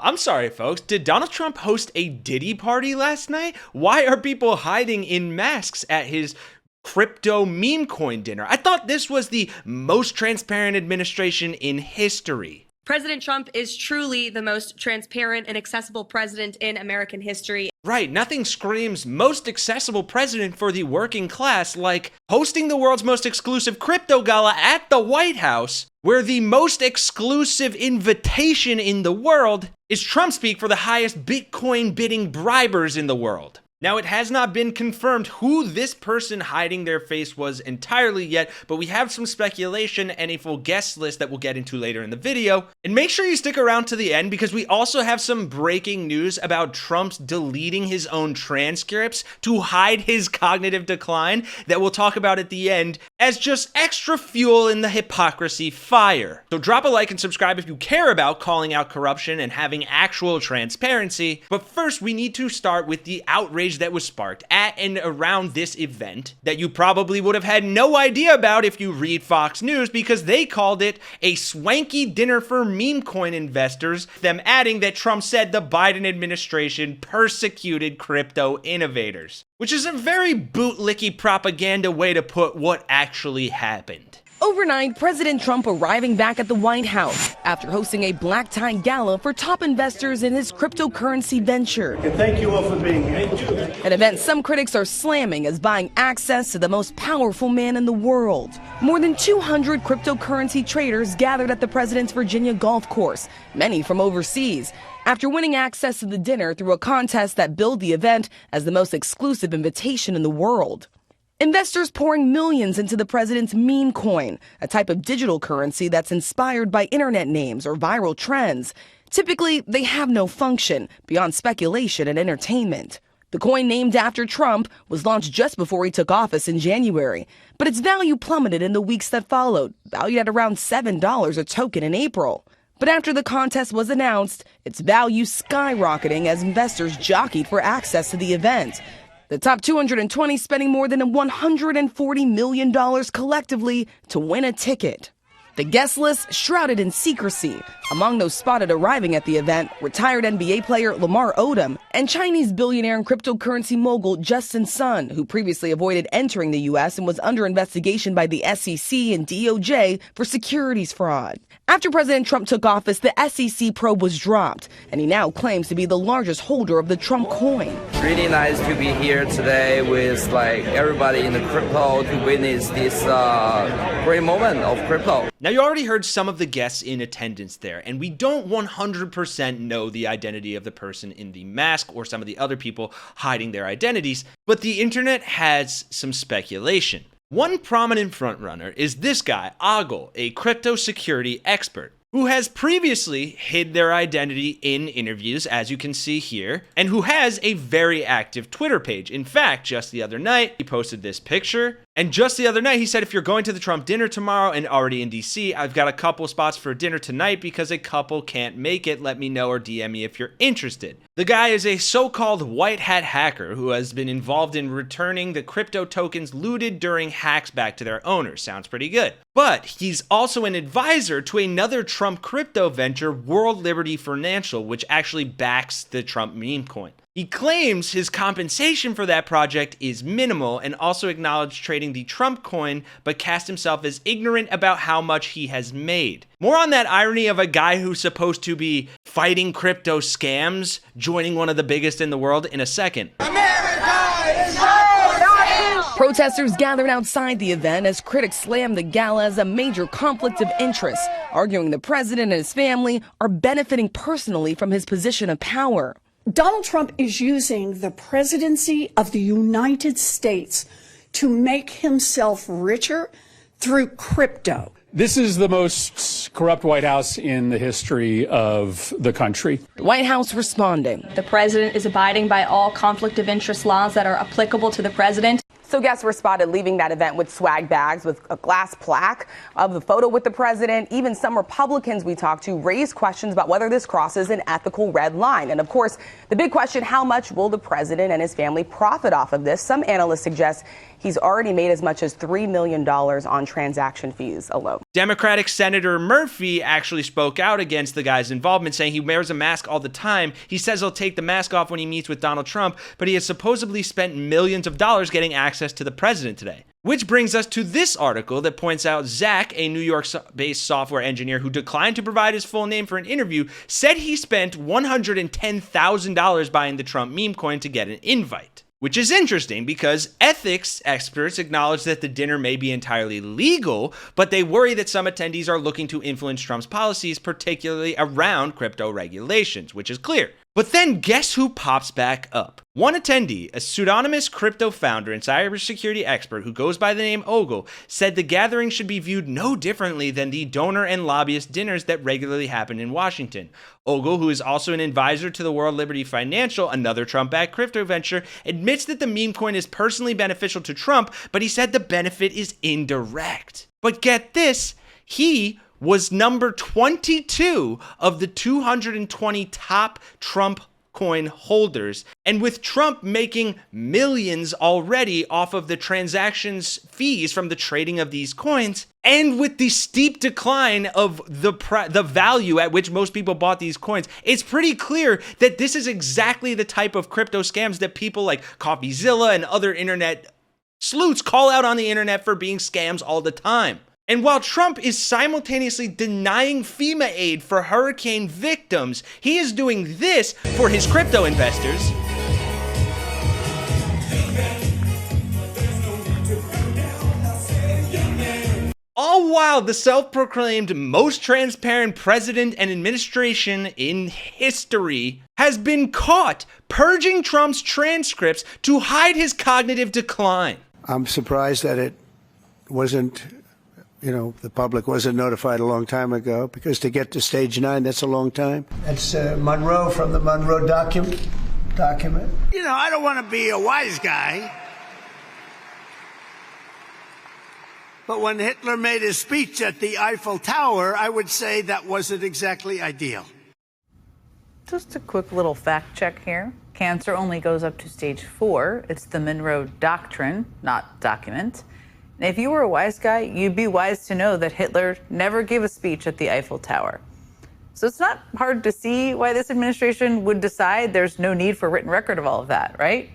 I'm sorry, folks. Did Donald Trump host a Diddy party last night? Why are people hiding in masks at his crypto meme coin dinner? I thought this was the most transparent administration in history. President Trump is truly the most transparent and accessible president in American history. Right, nothing screams most accessible president for the working class like hosting the world's most exclusive crypto gala at the White House, where the most exclusive invitation in the world is Trump speak for the highest Bitcoin bidding bribers in the world. Now, it has not been confirmed who this person hiding their face was entirely yet, but we have some speculation and a full guest list that we'll get into later in the video. And make sure you stick around to the end because we also have some breaking news about Trump's deleting his own transcripts to hide his cognitive decline that we'll talk about at the end as just extra fuel in the hypocrisy fire. So drop a like and subscribe if you care about calling out corruption and having actual transparency. But first, we need to start with the outrage that was sparked at and around this event that you probably would have had no idea about if you read Fox News, because they called it a swanky dinner for meme coin investors, them adding that Trump said the Biden administration persecuted crypto innovators, which is a very bootlicky propaganda way to put what actually happened. Overnight, President Trump arriving back at the White House after hosting a black-tie gala for top investors in his cryptocurrency venture. And thank you all for being here. An event some critics are slamming as buying access to the most powerful man in the world. More than 200 cryptocurrency traders gathered at the president's Virginia golf course, many from overseas, after winning access to the dinner through a contest that billed the event as the most exclusive invitation in the world. Investors pouring millions into the president's meme coin, a type of digital currency that's inspired by internet names or viral trends. Typically, they have no function beyond speculation and entertainment. The coin, named after Trump, was launched just before he took office in January, but its value plummeted in the weeks that followed, valued at around $7 a token in April. But after the contest was announced, its value skyrocketing as investors jockeyed for access to the event. The top 220 spending more than $140 million collectively to win a ticket. The guest list shrouded in secrecy. Among those spotted arriving at the event, retired NBA player Lamar Odom and Chinese billionaire and cryptocurrency mogul Justin Sun, who previously avoided entering the U.S. and was under investigation by the SEC and DOJ for securities fraud. After President Trump took office, the SEC probe was dropped, and he now claims to be the largest holder of the Trump coin. Really nice to be here today with everybody in the crypto to witness this great moment of crypto. Now, you already heard some of the guests in attendance there, and we don't 100% know the identity of the person in the mask or some of the other people hiding their identities, but the internet has some speculation. One prominent frontrunner is this guy, Ogle, a crypto security expert, who has previously hid their identity in interviews, as you can see here, and who has a very active Twitter page. In fact, just the other night, he posted this picture, and just the other night, he said, if you're going to the Trump dinner tomorrow and already in DC, I've got a couple spots for dinner tonight because a couple can't make it. Let me know or DM me if you're interested. The guy is a so-called white hat hacker who has been involved in returning the crypto tokens looted during hacks back to their owners. Sounds pretty good. But he's also an advisor to another Trump crypto venture, World Liberty Financial, which actually backs the Trump meme coin. He claims his compensation for that project is minimal and also acknowledged trading the Trump coin, but cast himself as ignorant about how much he has made. More on that irony of a guy who's supposed to be fighting crypto scams, joining one of the biggest in the world in a second. Protesters gathered outside the event as critics slammed the gala as a major conflict of interest, arguing the president and his family are benefiting personally from his position of power. Donald Trump is using the presidency of the United States to make himself richer through crypto. This is the most corrupt White House in the history of the country. The White House responding. The president is abiding by all conflict of interest laws that are applicable to the president. So guests were spotted leaving that event with swag bags with a glass plaque of the photo with the president. Even some Republicans we talked to raised questions about whether this crosses an ethical red line. And of course, the big question, how much will the president and his family profit off of this? Some analysts suggest he's already made as much as $3 million on transaction fees alone. Democratic Senator Murphy actually spoke out against the guy's involvement, saying he wears a mask all the time. He says he'll take the mask off when he meets with Donald Trump, but he has supposedly spent millions of dollars getting access to the president today. Which brings us to this article that points out Zach, a New York-based software engineer who declined to provide his full name for an interview, said he spent $110,000 buying the Trump meme coin to get an invite. Which is interesting because ethics experts acknowledge that the dinner may be entirely legal, but they worry that some attendees are looking to influence Trump's policies, particularly around crypto regulations, which is clear. But then guess who pops back up? One attendee, a pseudonymous crypto founder and cybersecurity expert who goes by the name Ogle, said the gathering should be viewed no differently than the donor and lobbyist dinners that regularly happen in Washington. Ogle, who is also an advisor to the World Liberty Financial, another Trump-backed crypto venture, admits that the meme coin is personally beneficial to Trump, but he said the benefit is indirect. But get this, he was number 22 of the 220 top Trump coin holders. And with Trump making millions already off of the transactions fees from the trading of these coins, and with the steep decline of the value at which most people bought these coins, it's pretty clear that this is exactly the type of crypto scams that people like CoffeeZilla and other internet sleuths call out on the internet for being scams all the time. And while Trump is simultaneously denying FEMA aid for hurricane victims, he is doing this for his crypto investors. All while the self-proclaimed most transparent president and administration in history has been caught purging Trump's transcripts to hide his cognitive decline. I'm surprised that it wasn't, the public wasn't notified a long time ago, because to get to stage 9, that's a long time. That's Monroe from the Monroe document. I don't want to be a wise guy, but when Hitler made his speech at the Eiffel Tower, I would say that wasn't exactly ideal. Just a quick little fact check here. Cancer only goes up to stage 4. It's the Monroe Doctrine, not document. And if you were a wise guy, you'd be wise to know that Hitler never gave a speech at the Eiffel Tower. So it's not hard to see why this administration would decide there's no need for a written record of all of that, right?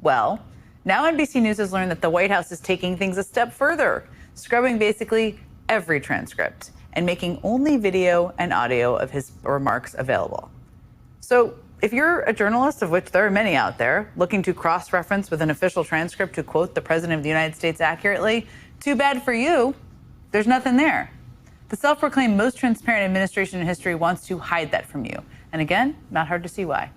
Well, now NBC News has learned that the White House is taking things a step further, scrubbing basically every transcript and making only video and audio of his remarks available. So if you're a journalist, of which there are many out there, looking to cross-reference with an official transcript to quote the President of the United States accurately, too bad for you, there's nothing there. The self-proclaimed most transparent administration in history wants to hide that from you. And again, not hard to see why.